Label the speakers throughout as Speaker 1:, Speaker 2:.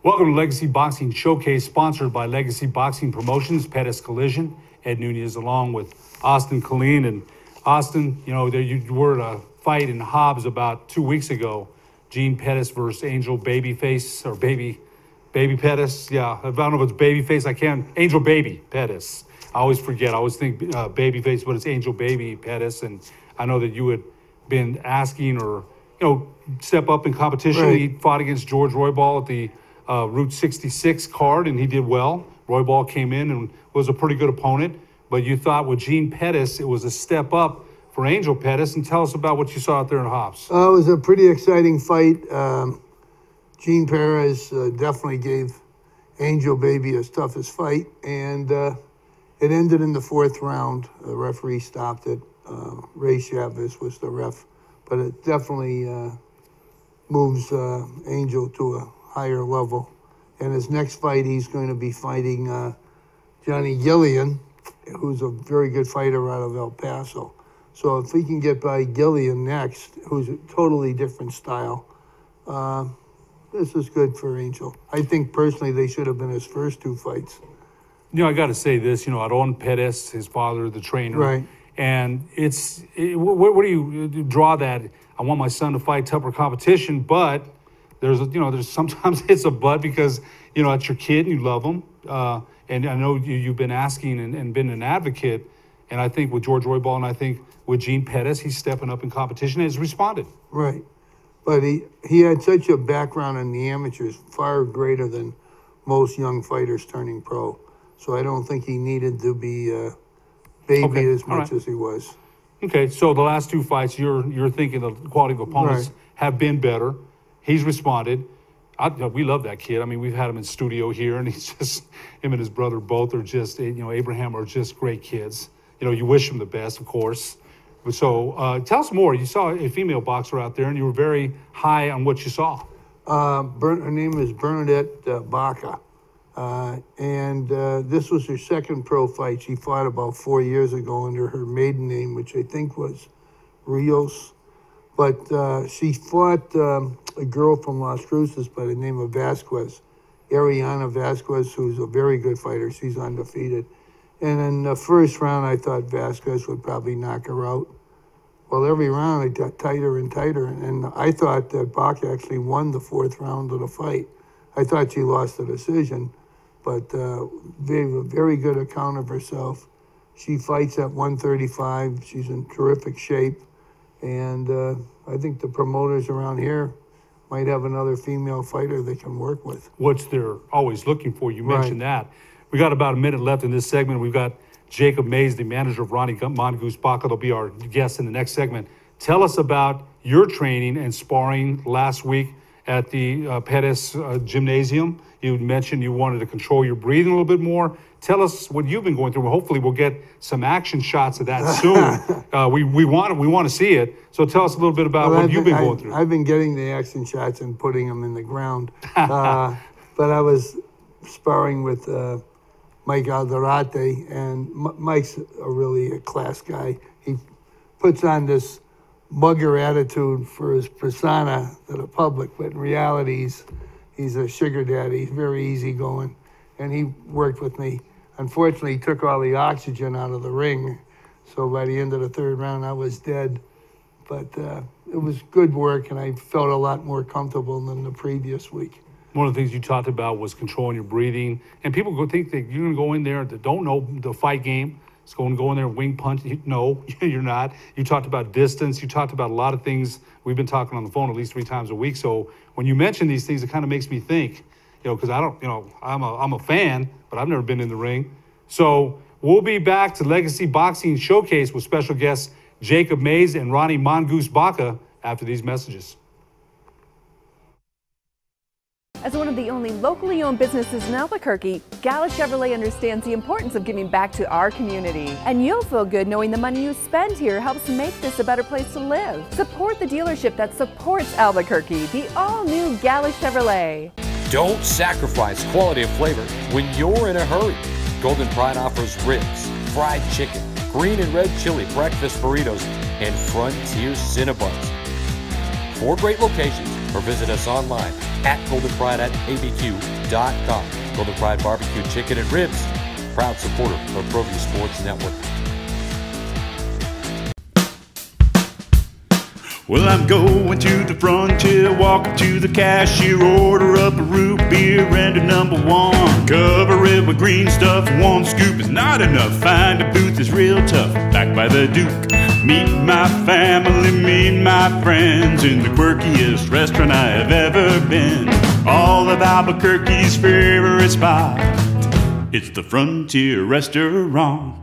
Speaker 1: Welcome to Legacy Boxing Showcase, sponsored by Legacy Boxing Promotions, Pettis Collision, Ed Nunez, along with Austin Colleen. And Austin, you know, you were at a fight in Hobbs about 2 weeks ago, Gene Pettis versus Angel Babyface, or Baby Pettis. Yeah, I don't know if it's Babyface. Angel Baby Pettis. I always forget. I always think Babyface, but it's Angel Baby Pettis. And I know that you had been asking or, step up in competition.
Speaker 2: Right.
Speaker 1: He fought against George Roybal at the Route 66 card, and he did well. Roybal came in and was a pretty good opponent, but you thought with Gene Pettis, it was a step up for Angel Pettis. And tell us about what you saw out there in Hobbs.
Speaker 2: It was a pretty exciting fight. Gene Perez definitely gave Angel Baby his toughest fight, and it ended in the fourth round. The referee stopped it. Ray Chavez was the ref, but it definitely moves Angel to a higher level. And his next fight, he's going to be fighting Johnny Gillian, who's a very good fighter out of El Paso. So if he can get by Gillian next, who's a totally different style, this is good for Angel. I think personally they should have been his first two fights.
Speaker 1: I got to say this, Aaron Pettis, his father, the trainer.
Speaker 2: Right.
Speaker 1: And where do you draw that? I want my son to fight tougher competition, but there's sometimes it's a but because, it's your kid and you love him. And I know you've been asking and been an advocate. And I think with George Roybal and I think with Gene Pettis, he's stepping up in competition and has responded.
Speaker 2: Right. But he had such a background in the amateurs, far greater than most young fighters turning pro. So I don't think he needed to be baby as much as he was.
Speaker 1: Okay, so the last two fights, you're thinking the quality of opponents have been better. He's responded. We love that kid. I mean, we've had him in studio here, and he's just, him and his brother both are just, Abraham are just great kids. You wish him the best, of course. So tell us more. You saw a female boxer out there, and you were very high on what you saw.
Speaker 2: Her name is Bernadette Baca. And this was her second pro fight. She fought about 4 years ago under her maiden name, which I think was Rios. But she fought a girl from Las Cruces by the name of Vasquez, Ariana Vasquez, who's a very good fighter. She's undefeated. And in the first round, I thought Vasquez would probably knock her out. Well, every round it got tighter and tighter, and I thought that Baca actually won the fourth round of the fight. I thought she lost the decision, but gave a very good account of herself. She fights at 135. She's in terrific shape, and I think the promoters around here might have another female fighter they can work with.
Speaker 1: Which they're always looking for. You mentioned that. We got about a minute left in this segment. We've got Jacob Maes, the manager of Ronnie mongoose Baca. They'll be our guest in the next segment. Tell us about your training and sparring last week at the Pettis Gymnasium. You mentioned you wanted to control your breathing a little bit more. Tell us what you've been going through. Hopefully we'll get some action shots of that soon. We want to see it. So tell us a little bit about what you've been going through.
Speaker 2: I've been getting the action shots and putting them in the ground. But I was sparring with Mike Alderate, and Mike's a class guy. He puts on this mugger attitude for his persona to the public, but in reality, he's a sugar daddy. He's very easygoing, and he worked with me. Unfortunately, he took all the oxygen out of the ring, so by the end of the third round, I was dead. But it was good work, and I felt a lot more comfortable than the previous week.
Speaker 1: One of the things you talked about was controlling your breathing, and people think that you're going to go in there that don't know the fight game. It's going to go in there and wing punch. No, you're not. You talked about distance. You talked about a lot of things. We've been talking on the phone at least 3 times a week. So when you mention these things, it kind of makes me think, because I don't, I'm a fan, but I've never been in the ring. So we'll be back to Legacy Boxing Showcase with special guests Jacob Maes and Ronnie Mongoose Baca after these messages.
Speaker 3: As one of the only locally owned businesses in Albuquerque, Gala Chevrolet understands the importance of giving back to our community. And you'll feel good knowing the money you spend here helps make this a better place to live. Support the dealership that supports Albuquerque, the all-new Gala Chevrolet.
Speaker 4: Don't sacrifice quality of flavor when you're in a hurry. Golden Pride offers ribs, fried chicken, green and red chili breakfast burritos, and Frontier Cinnabons. 4 great locations or visit us online at goldenpride@abq.com. Golden Pride Barbecue Chicken and Ribs, proud supporter of Proview Sports Network.
Speaker 5: Well, I'm going to the frontier, walk up to the cashier, order up a root beer and a number one. Cover it with green stuff, one scoop is not enough. Find a booth is real tough, backed by the Duke. Meet my family, meet my friends in the quirkiest restaurant I have ever been. All of Albuquerque's favorite spot, it's the Frontier Restaurant.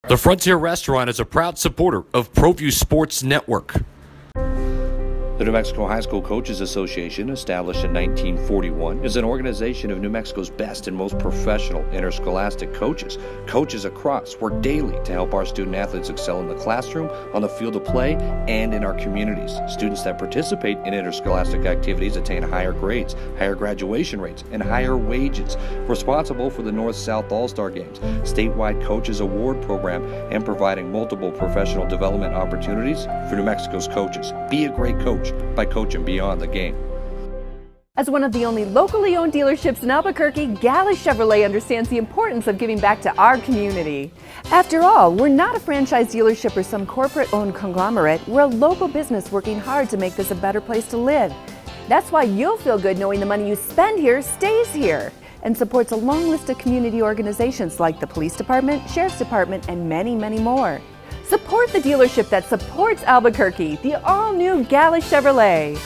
Speaker 4: The Frontier Restaurant is a proud supporter of Proview Sports Network.
Speaker 6: The New Mexico High School Coaches Association, established in 1941, is an organization of New Mexico's best and most professional interscholastic coaches. Coaches across work daily to help our student athletes excel in the classroom, on the field of play, and in our communities. Students that participate in interscholastic activities attain higher grades, higher graduation rates, and higher wages. Responsible for the North-South All-Star Games, statewide Coaches Award Program, and providing multiple professional development opportunities for New Mexico's coaches. Be a great coach by coaching beyond the game.
Speaker 3: As one of the only locally owned dealerships in Albuquerque, Gala Chevrolet understands the importance of giving back to our community. After all, we're not a franchise dealership or some corporate-owned conglomerate. We're a local business working hard to make this a better place to live. That's why you'll feel good knowing the money you spend here stays here and supports a long list of community organizations like the Police Department, Sheriff's Department, and many, many more. Support the dealership that supports Albuquerque, the all-new Gala Chevrolet.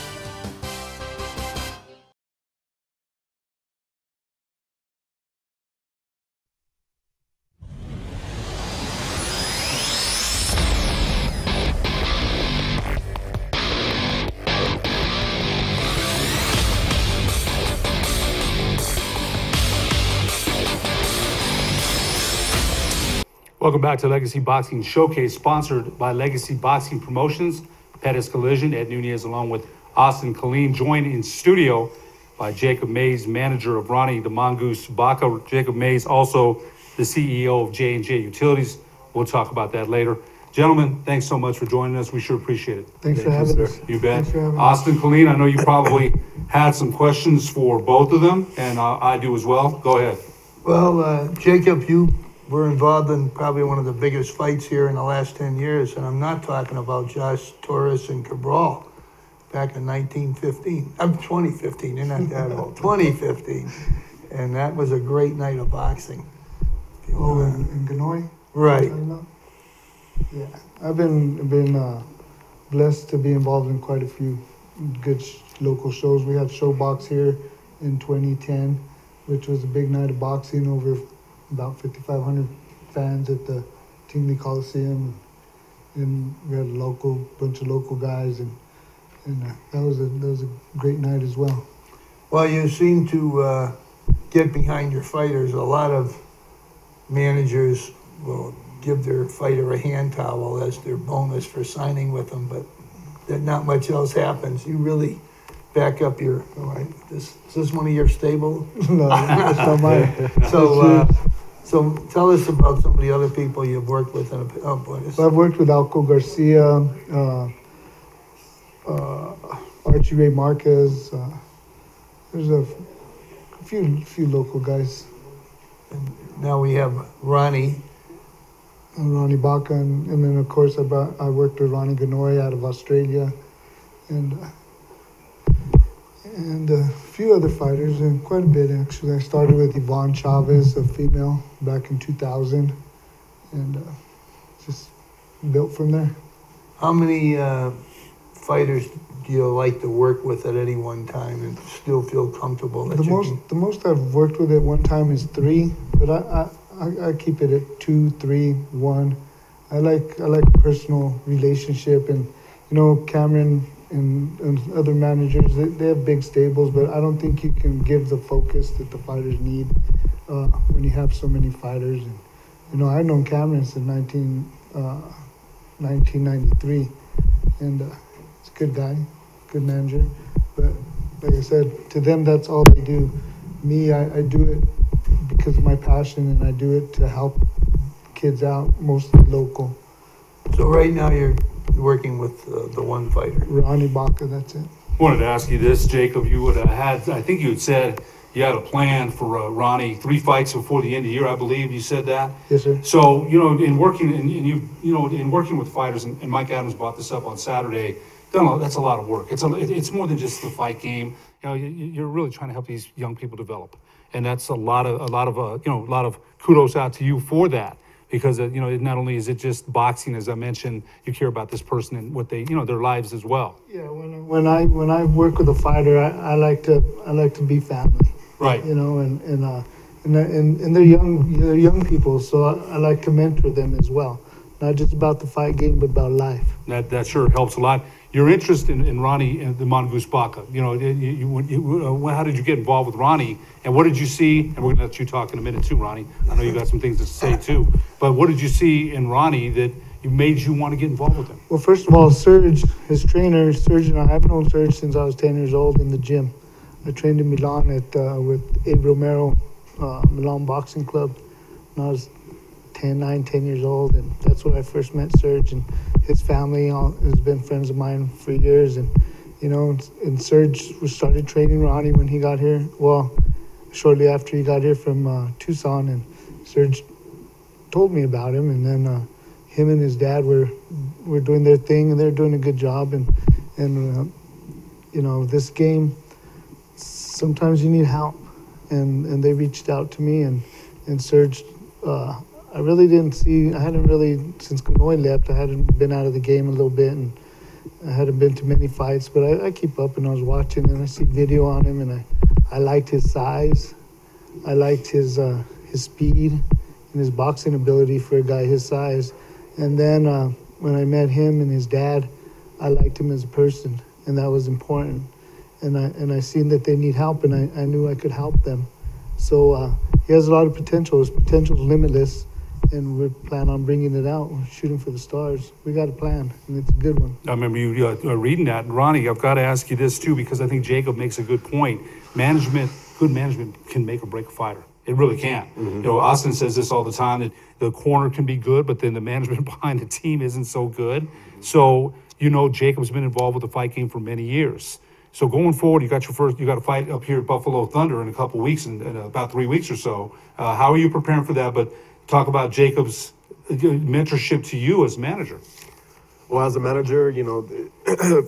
Speaker 1: Welcome back to Legacy Boxing Showcase, sponsored by Legacy Boxing Promotions, Pettis Collision, Ed Nunez, along with Austin Colleen, joined in studio by Jacob Maes, manager of Ronnie the Mongoose Baca. Jacob Maes, also the CEO of J&J Utilities. We'll talk about that later. Gentlemen, thanks so much for joining us. We sure appreciate it.
Speaker 2: Thanks for having us.
Speaker 1: You bet.
Speaker 2: Thanks for having us.
Speaker 1: Austin Colleen, I know you probably had some questions for both of them, and I do as well. Go ahead.
Speaker 2: Well, Jacob, you were involved in probably one of the biggest fights here in the last 10 years, and I'm not talking about Josh Torres and Cabral back in 2015. You're not that old. 2015. And that was a great night of boxing.
Speaker 7: Oh, in Ganoy?
Speaker 2: Right.
Speaker 7: Yeah, I've been blessed to be involved in quite a few good local shows. We had Showbox here in 2010, which was a big night of boxing, over about 5,500 fans at the Tingley Coliseum, and we had a bunch of local guys, and that was a great night as well.
Speaker 2: Well, you seem to get behind your fighters. A lot of managers will give their fighter a hand towel as their bonus for signing with them, but that not much else happens. You really back up your, all right, is this one of your stable?
Speaker 7: No, that's not mine.
Speaker 2: So tell us about some of the other people you've worked with.
Speaker 7: So I've worked with Alco Garcia, Archie Ray Marquez. There's a few local guys.
Speaker 2: And now we have Ronnie.
Speaker 7: Ronnie Baca, and then of course I worked with Ronnie Ganoy out of Australia, and a few other fighters, and quite a bit actually. I started with Yvonne Chavez, a female, back in 2000, and just built from there.
Speaker 2: How many fighters do you like to work with at any one time and still feel comfortable that
Speaker 7: the most I've worked with at one time is 3, but I keep it at 2, 3, 1. I like a personal relationship, and Cameron and other managers, they have big stables, but I don't think you can give the focus that the fighters need when you have so many fighters. And I've known Cameron since 1993, and he's a good guy, good manager. But like I said, to them, that's all they do. Me, I do it because of my passion, and I do it to help kids out, mostly local.
Speaker 2: So right now you're working with the one fighter?
Speaker 7: Ronnie, Baca, that's it.
Speaker 1: I wanted to ask you this, Jacob. You would have had, I think you had said you had a plan for Ronnie, 3 fights before the end of the year, I believe you said that.
Speaker 7: Yes, sir.
Speaker 1: So, you know, in working, and you know, in working with fighters, and Mike Adams brought this up on Saturday, that's a lot of work. It's more than just the fight game. You know, you're really trying to help these young people develop. And that's a lot of kudos out to you for that. Because, you know, not only is it just boxing, as I mentioned, you care about this person and what they, you know, their lives as well.
Speaker 7: Yeah, when I work with a fighter, I like to be family.
Speaker 1: Right.
Speaker 7: You know, and they're young people, so I like to mentor them as well. Not just about the fight game, but about life.
Speaker 1: That sure helps a lot. Your interest in Ronnie and the mongoose Baca, you know, how did you get involved with Ronnie, and what did you see? And we're gonna let you talk in a minute too, Ronnie. I know you got some things to say too, but what did you see in Ronnie that made you want to get involved with him?
Speaker 7: Well, first of all, Serge, his trainer, Serge, and I've known Serge since I was 10 years old in the gym. I trained in Milan with Abe Romero, Milan Boxing Club, when I was 10 years old, and that's where I first met Serge, and his family has been friends of mine for years, and you know, and Serge started training Ronnie when he got here. Well, shortly after he got here from Tucson, and Serge told me about him, and then him and his dad were doing their thing, and they're doing a good job, and you know, this game, sometimes you need help, and they reached out to me, and Serge. I really didn't see, I hadn't really, since Kanoy left, I hadn't been out of the game a little bit, and I hadn't been to many fights, but I keep up, and I was watching, and I see video on him, and I liked his size. I liked his speed and his boxing ability for a guy his size. And then when I met him and his dad, I liked him as a person, and that was important. And I seen that they need help, and I knew I could help them. So he has a lot of potential. His potential is limitless, and we plan on bringing it out. We're shooting for the stars. We got a plan, and it's a good one.
Speaker 1: I remember you reading that. And Ronnie, I've got to ask you this too, because I think Jacob makes a good point. Good management can make or break a fighter. It really can. Mm-hmm. You know, Austin says this all the time, that the corner can be good, but then the management behind the team isn't so good. So, you know, Jacob's been involved with the fight game for many years. So going forward, you got a fight up here at Buffalo Thunder in a couple of weeks, in about 3 weeks or so. How are you preparing for that? But talk about Jacob's mentorship to you as manager.
Speaker 8: Well, as a manager, you know,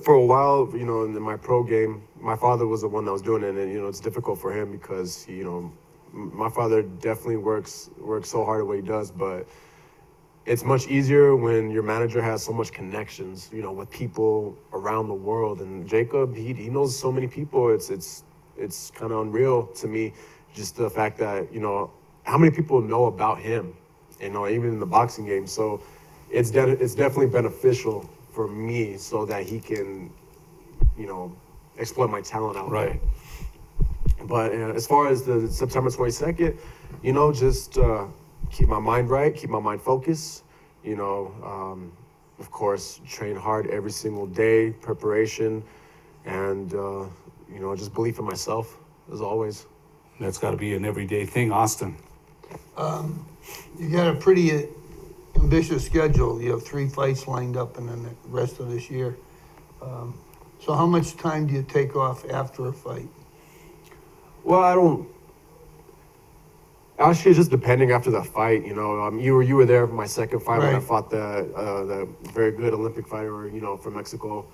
Speaker 8: for a while, you know, in my pro game, my father was the one that was doing it, and you know, it's difficult for him because, you know, my father definitely works so hard at what he does, but it's much easier when your manager has so much connections, you know, with people around the world. And Jacob, he knows so many people. It's kind of unreal to me, just the fact that, you know, how many people know about him, you know, even in the boxing game. So it's definitely beneficial for me so that he can, you know, exploit my talent out there. But as far as the September 22nd, you know, just keep my mind right, keep my mind focused, you know, of course, train hard every single day, preparation, and, you know, just belief in myself, as always.
Speaker 1: That's got to be an everyday thing, Austin.
Speaker 2: You got a pretty ambitious schedule. You have 3 fights lined up and then the rest of this year. So how much time do you take off after a fight?
Speaker 8: Well, actually, just depending after the fight, you know. You were there for my second fight when I fought the very good Olympic fighter, you know, from Mexico.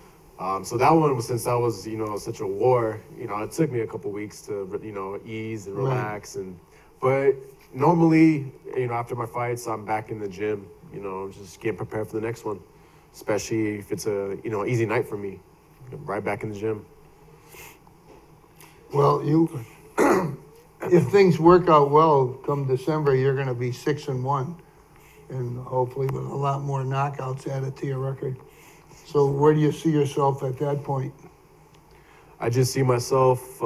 Speaker 8: So that one, since that was, you know, such a war, you know, it took me a couple weeks to, you know, ease and relax. But normally, you know, after my fights, I'm back in the gym, you know, just getting prepared for the next one. Especially if it's a, you know, easy night for me, right back in the gym.
Speaker 2: Well, if things work out well, come December, you're going to be 6-1, and hopefully with a lot more knockouts added to your record. So where do you see yourself at that point?
Speaker 8: I just see myself,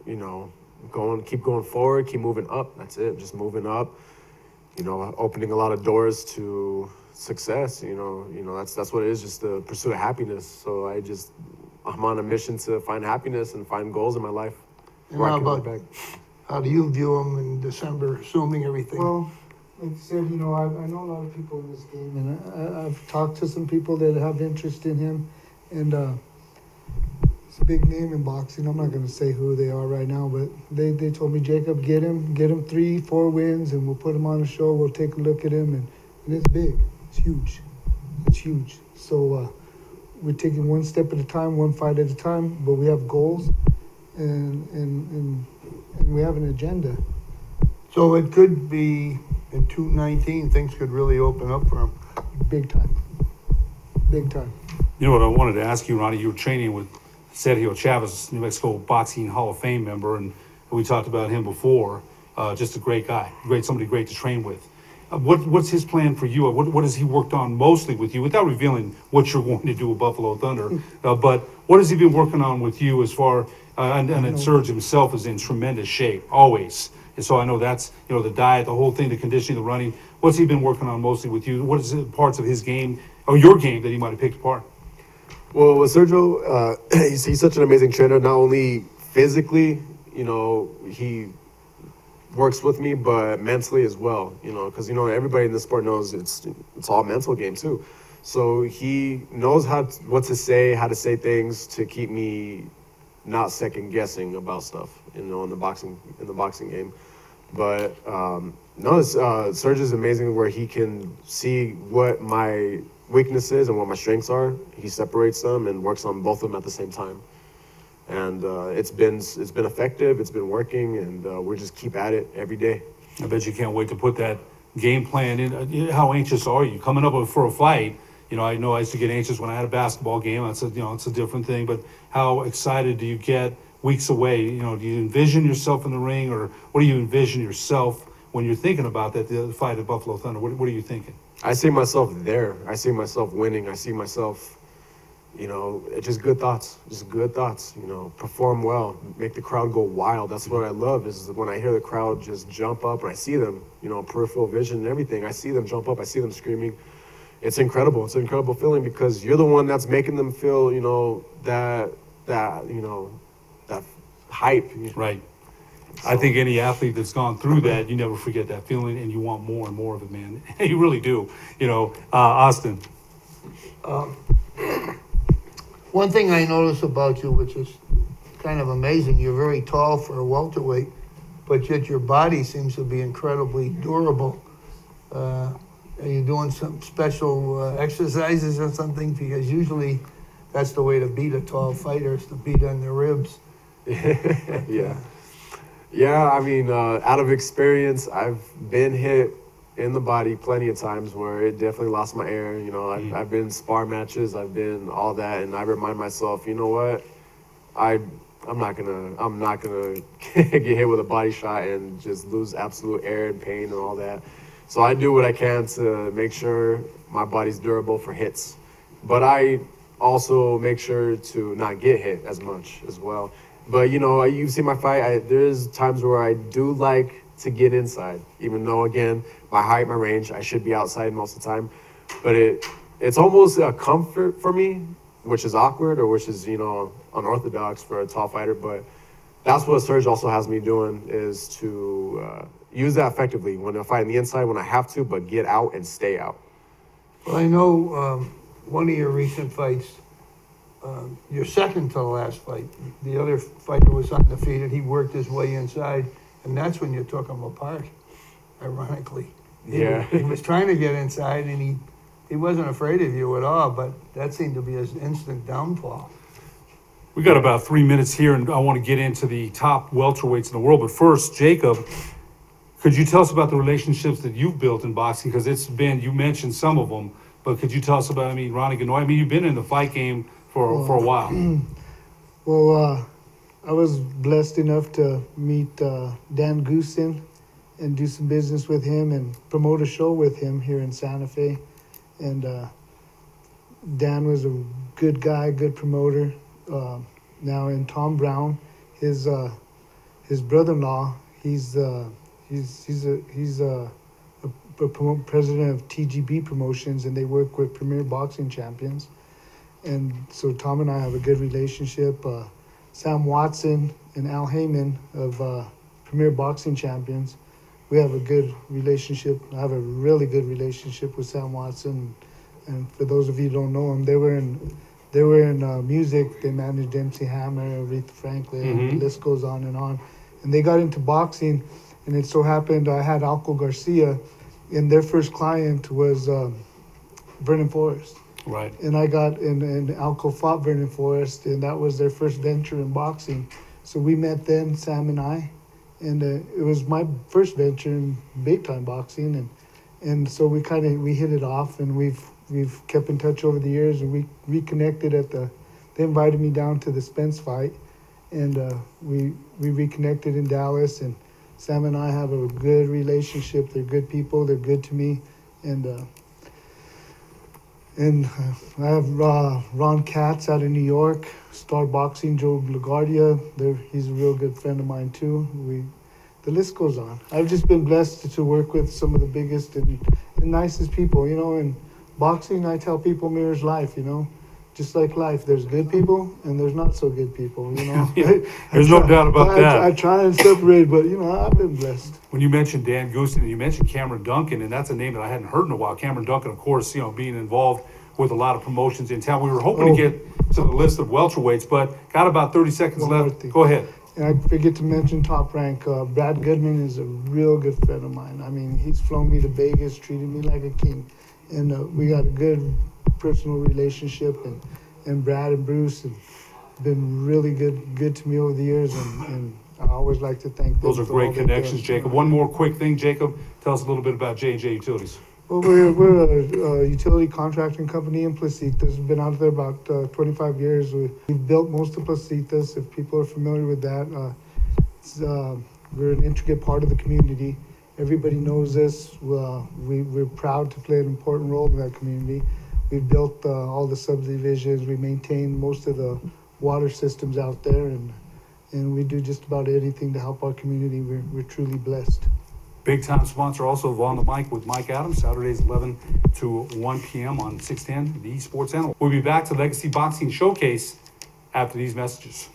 Speaker 8: you know, keep going forward, keep moving up. That's it, just moving up. You know, opening a lot of doors to success. You know, that's what it is, just the pursuit of happiness. So I'm on a mission to find happiness and find goals in my life.
Speaker 2: And how do you view them in December, assuming everything
Speaker 7: like I said, I know a lot of people in this game, and I've talked to some people that have interest in him, and it's a big name in boxing. I'm not going to say who they are right now, but they told me, Jacob, get him 3-4 wins, and we'll put him on a show. We'll take a look at him, and it's big. It's huge. So we're taking one step at a time, one fight at a time, but we have goals, and we have an agenda.
Speaker 2: So it could be in 2019, things could really open up for him.
Speaker 7: Big time.
Speaker 1: You know what I wanted to ask you, Ronnie? You were training with Sergio Chavez, New Mexico Boxing Hall of Fame member, and we talked about him before. Just a great guy, somebody great to train with. What's his plan for you? What has he worked on mostly with you, without revealing what you're going to do with Buffalo Thunder? But what has he been working on with you as far? And Serge himself is in tremendous shape, always. And so I know that's, the diet, the whole thing, the conditioning, the running. What's he been working on mostly with you? What is the parts of his game or your game that he might have picked apart?
Speaker 8: Well, with Sergio, he's such an amazing trainer. Not only physically, he works with me, but mentally as well. Because everybody in the sport knows it's all mental game too. So he knows what to say, how to say things to keep me not second guessing about stuff. In the boxing game. But Serge is amazing where he can see what my weaknesses and what my strengths are. He separates them and works on both of them at the same time. And it's been effective. It's been working, and we just keep at it every day.
Speaker 1: I bet you can't wait to put that game plan in. How anxious are you coming up for a fight? I know I used to get anxious when I had a basketball game. It's a different thing. But how excited do you get weeks away? Do you envision yourself in the ring, or what do you envision yourself when you're thinking about the fight at Buffalo Thunder? What are you thinking?
Speaker 8: I see myself there. I see myself winning. I see myself, just good thoughts. Perform well, make the crowd go wild. That's what I love, is when I hear the crowd just jump up and I see them, peripheral vision and everything. I see them jump up. I see them screaming. It's incredible. It's an incredible feeling because you're the one that's making them feel, that hype.
Speaker 1: Right. So I think any athlete that's gone through that, you never forget that feeling, and you want more and more of it, man. You really do. Austin.
Speaker 2: One thing I notice about you, which is kind of amazing, you're very tall for a welterweight, but yet your body seems to be incredibly durable. Are you doing some special exercises or something? Because usually that's the way to beat a tall fighter, is to beat on the ribs.
Speaker 8: Yeah, I mean, out of experience, I've been hit in the body plenty of times where it definitely lost my air. I've been in spar matches, I've been all that, and I remind myself, you know what, I'm not gonna get hit with a body shot and just lose absolute air and pain and all that. So I do what I can to make sure my body's durable for hits, but I also make sure to not get hit as much as well. But you see my fight, there's times where I do like to get inside, even though, again, my height, my range, I should be outside most of the time. But it's almost a comfort for me, which is awkward, or which is, unorthodox for a tall fighter. But that's what Serge also has me doing, is to use that effectively when I fight on the inside, when I have to, but get out and stay out.
Speaker 2: Well, I know one of your recent fights, your second to the last fight, the other fighter was undefeated. He worked his way inside, and that's when you took him apart, ironically. He was trying to get inside, and he wasn't afraid of you at all, but that seemed to be his instant downfall.
Speaker 1: We got about 3 minutes here, and I want to get into the top welterweights in the world. But first, Jacob, could you tell us about the relationships that you've built in boxing? Because you mentioned some of them, but could you tell us about, Ronnie Ganoy? You've been in the fight game for a while.
Speaker 7: Well, I was blessed enough to meet Dan Goosen and do some business with him and promote a show with him here in Santa Fe. And Dan was a good guy, good promoter. Now, in Tom Brown, his brother-in-law, he's president of TGB Promotions, and they work with Premier Boxing Champions. And so Tom and I have a good relationship. Sam Watson and Al Heyman of Premier Boxing Champions, we have a good relationship. I have a really good relationship with Sam Watson. And for those of you who don't know him, they were in music. They managed MC Hammer, Aretha Franklin, the list goes on. And they got into boxing, and it so happened I had Alco Garcia, and their first client was Vernon Forrest.
Speaker 1: Right.
Speaker 7: And and Alco fought Vernon Forrest, and that was their first venture in boxing. So we met then, Sam and I, and it was my first venture in big time boxing, and so we hit it off, and we've kept in touch over the years, and we reconnected they invited me down to the Spence fight, and we reconnected in Dallas, and Sam and I have a good relationship. They're good people. They're good to me, and I have Ron Katz out of New York, Star Boxing, Joe LaGuardia. He's a real good friend of mine too. The list goes on. I've just been blessed to work with some of the biggest and nicest people, you know. And boxing, I tell people, mirrors life, you know. Just like life, there's good people and there's not so good people, you know.
Speaker 1: There's no doubt about that.
Speaker 7: I try and separate, but, you know, I've been blessed.
Speaker 1: When you mentioned Dan Goosen and you mentioned Cameron Duncan, and that's a name that I hadn't heard in a while. Cameron Duncan, of course, you know, being involved with a lot of promotions in town. We were hoping to get to the list of welterweights, but got about 30 seconds left. Go ahead.
Speaker 7: And I forget to mention Top Rank. Brad Goodman is a real good friend of mine. I mean, he's flown me to Vegas, treated me like a king. And we got a good personal relationship. And Brad and Bruce have been really good to me over the years. And I always like to thank them.
Speaker 1: Those are great connections, Jacob. One more quick thing, Jacob. Tell us a little bit about J&J Utilities.
Speaker 7: Well, we're a utility contracting company in Placitas. We've been out there about 25 years. We've built most of Placitas, if people are familiar with that. We're an intricate part of the community. Everybody knows this. We're proud to play an important role in that community. We've built all the subdivisions. We maintain most of the water systems out there, and we do just about anything to help our community. We're truly blessed.
Speaker 1: Big time sponsor also of On the Mic with Mike Adams, Saturdays 11 to 1 p.m. on 610, the Sports Channel. We'll be back to Legacy Boxing Showcase after these messages.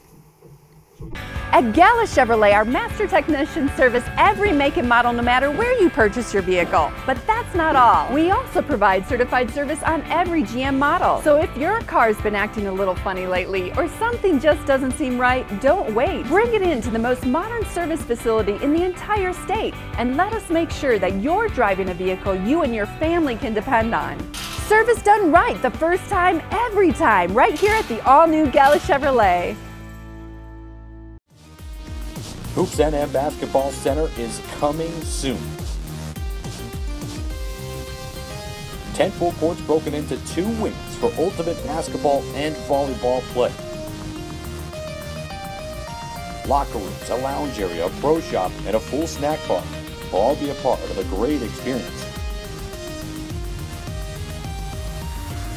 Speaker 3: At Gala Chevrolet, our master technicians service every make and model no matter where you purchase your vehicle. But that's not all. We also provide certified service on every GM model. So if your car's been acting a little funny lately or something just doesn't seem right, don't wait. Bring it in to the most modern service facility in the entire state and let us make sure that you're driving a vehicle you and your family can depend on. Service done right the first time, every time, right here at the all-new Gala Chevrolet.
Speaker 6: Hoops NM Basketball Center is coming soon. 10 full courts broken into 2 wings for ultimate basketball and volleyball play. Locker rooms, a lounge area, a pro shop, and a full snack bar will all be a part of a great experience.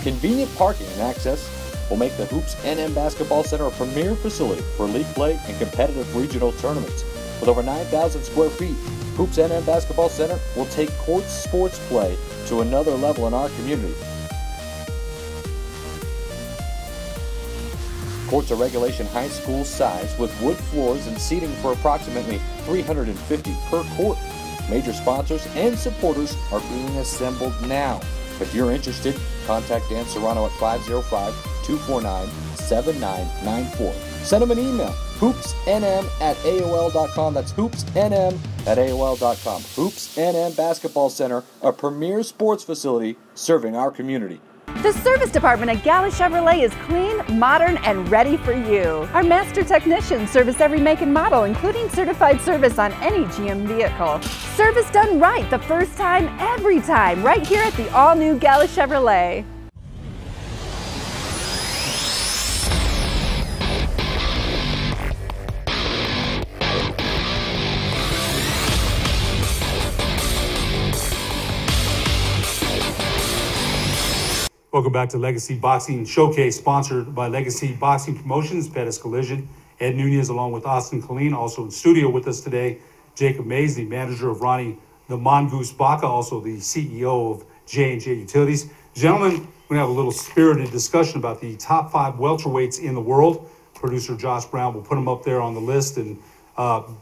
Speaker 6: Convenient parking and access will make the Hoops NM Basketball Center a premier facility for league play and competitive regional tournaments. With over 9,000 square feet, Hoops NM Basketball Center will take court sports play to another level in our community. Courts are regulation high school size with wood floors and seating for approximately 350 per court. Major sponsors and supporters are being assembled now. If you're interested, contact Dan Serrano at 505-249-7994. Send him an email, hoopsnm@aol.com. That's hoopsnm@aol.com. Hoops NM Basketball Center, a premier sports facility serving our community.
Speaker 3: The service department at Gala Chevrolet is clean, modern, and ready for you. Our master technicians service every make and model, including certified service on any GM vehicle. Service done right the first time, every time, right here at the all-new Gala Chevrolet.
Speaker 1: Welcome back to Legacy Boxing Showcase, sponsored by Legacy Boxing Promotions, Pettis Collision. Ed Nunez along with Austin Colleen. Also in studio with us today, Jacob Maes, the manager of Ronnie, the mongoose Baca, also the CEO of J&J Utilities. Gentlemen, we're going to have a little spirited discussion about the top 5 welterweights in the world. Producer Josh Brown will put them up there on the list, and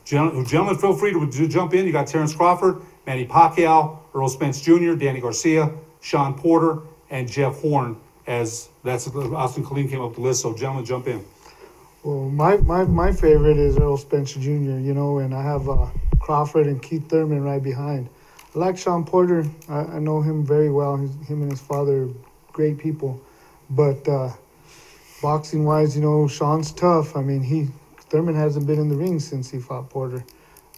Speaker 1: Gentlemen, feel free to jump in. You got Terrence Crawford, Manny Pacquiao, Earl Spence Jr., Danny Garcia, Sean Porter, and Jeff Horn. As that's Austin Colleen came up with the list. So, gentlemen, jump in.
Speaker 7: Well, my favorite is Earl Spencer Jr., you know, and I have Crawford and Keith Thurman right behind. I like Sean Porter. I know him very well. Him and his father are great people. But boxing-wise, you know, Sean's tough. I mean, Thurman hasn't been in the ring since he fought Porter.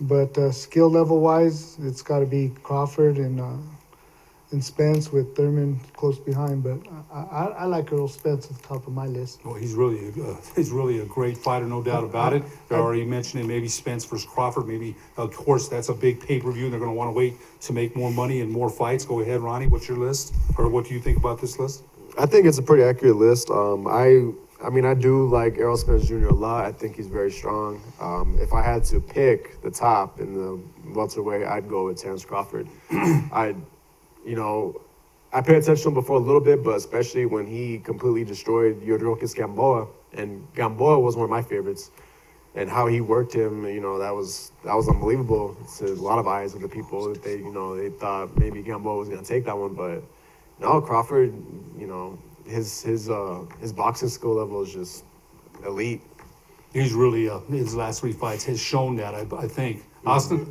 Speaker 7: But skill level-wise, it's got to be Crawford and Spence with Thurman close behind. But I like Earl Spence at the top of my list.
Speaker 1: Well, he's really a great fighter, no doubt about it. They're already mentioning maybe Spence versus Crawford. Maybe, of course, that's a big pay-per-view. They're going to want to wait to make more money and more fights. Go ahead, Ronnie. What's your list, or what do you think about this list?
Speaker 8: I think it's a pretty accurate list. I mean, I do like Errol Spence Jr. a lot. I think he's very strong. If I had to pick the top in the welterweight, I'd go with Terrence Crawford. I paid attention to him before a little bit, but especially when he completely destroyed Yuriorkis Gamboa, and Gamboa was one of my favorites. And how he worked him, that was unbelievable to a lot of eyes of the people. That they thought maybe Gamboa was going to take that one, but no, Crawford, his boxing skill level is just elite.
Speaker 1: He's really his last 3 fights has shown that. I think. Austin,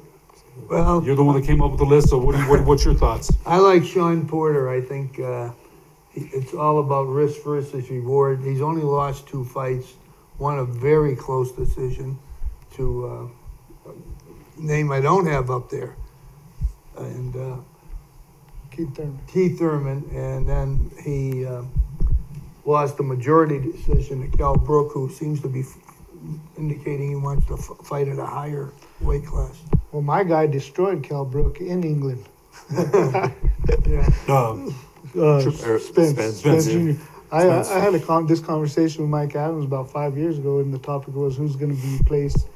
Speaker 2: Well,
Speaker 1: you're the one that came up with the list. So what's your thoughts?
Speaker 2: I like Sean Porter. I think it's all about risk versus reward. He's only lost 2 fights, won a very close decision to name I don't have up there, and Keith Thurman, and then he lost the majority decision to Cal Brook, who seems to be indicating he wants to fight at a higher weight class.
Speaker 7: Well, my guy destroyed Cal Brook in England.
Speaker 2: Yeah.
Speaker 7: Spence Jr. I had this conversation with Mike Adams about 5 years ago, and the topic was who's going to be replaced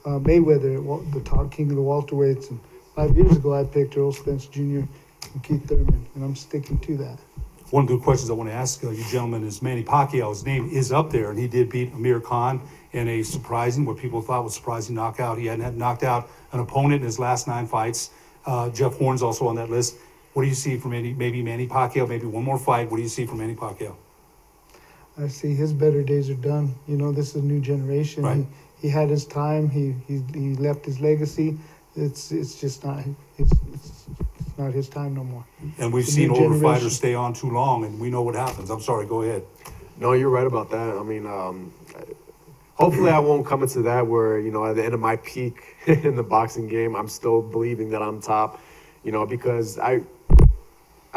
Speaker 7: Mayweather, the top king of the welterweights. And 5 years ago, I picked Earl Spence Jr. and Keith Thurman, and I'm sticking to that.
Speaker 1: One of the questions I want to ask you gentlemen is Manny Pacquiao's name is up there, and he did beat Amir Khan in a surprising, what people thought was surprising knockout. He hadn't knocked out an opponent in his last 9 fights. Jeff Horn's also on that list. What do you see from maybe Manny Pacquiao, maybe one more fight? What do you see from Manny Pacquiao?
Speaker 7: I see his better days are done. This is a new generation.
Speaker 1: Right.
Speaker 7: He had his time. He left his legacy. It's just not it's not his time no more.
Speaker 1: And we've seen older fighters stay on too long, and we know what happens. I'm sorry, go ahead.
Speaker 8: No, you're right about that. I mean, hopefully I won't come into that where, at the end of my peak in the boxing game, I'm still believing that I'm top, because I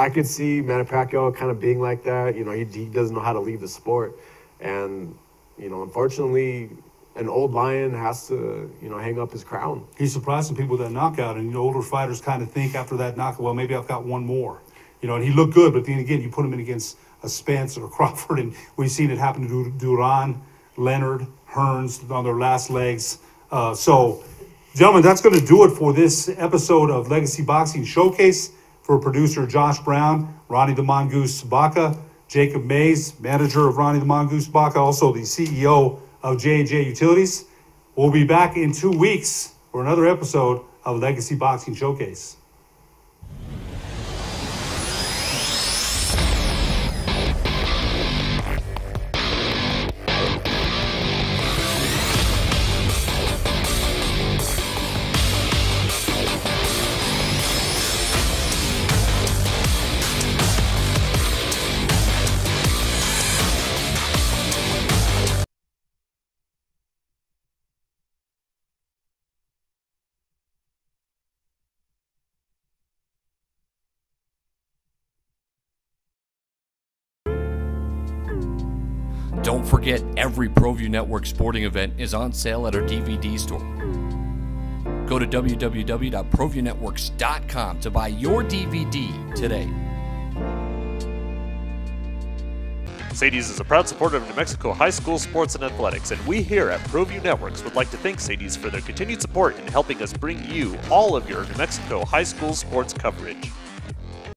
Speaker 8: could see Manny Pacquiao kind of being like that. He doesn't know how to leave the sport. And, unfortunately, an old lion has to, hang up his crown.
Speaker 1: He's surprised some people with that knockout, and older fighters kind of think after that knockout, well, maybe I've got one more. And he looked good, but then again, you put him in against a Spence or a Crawford, and we've seen it happen to Duran, Leonard, Hearns on their last legs. So, gentlemen, that's going to do it for this episode of Legacy Boxing Showcase. For producer Josh Brown, Ronnie the Mongoose Baca, Jacob Maes, manager of Ronnie the Mongoose Baca, also the CEO of J&J Utilities. We'll be back in 2 weeks for another episode of Legacy Boxing Showcase.
Speaker 6: Don't forget, every Proview Network sporting event is on sale at our DVD store. Go to www.proviewNetworks.com to buy your DVD today.
Speaker 9: Sadie's is a proud supporter of New Mexico high school sports and athletics, and we here at Proview Networks would like to thank Sadie's for their continued support in helping us bring you all of your New Mexico high school sports coverage.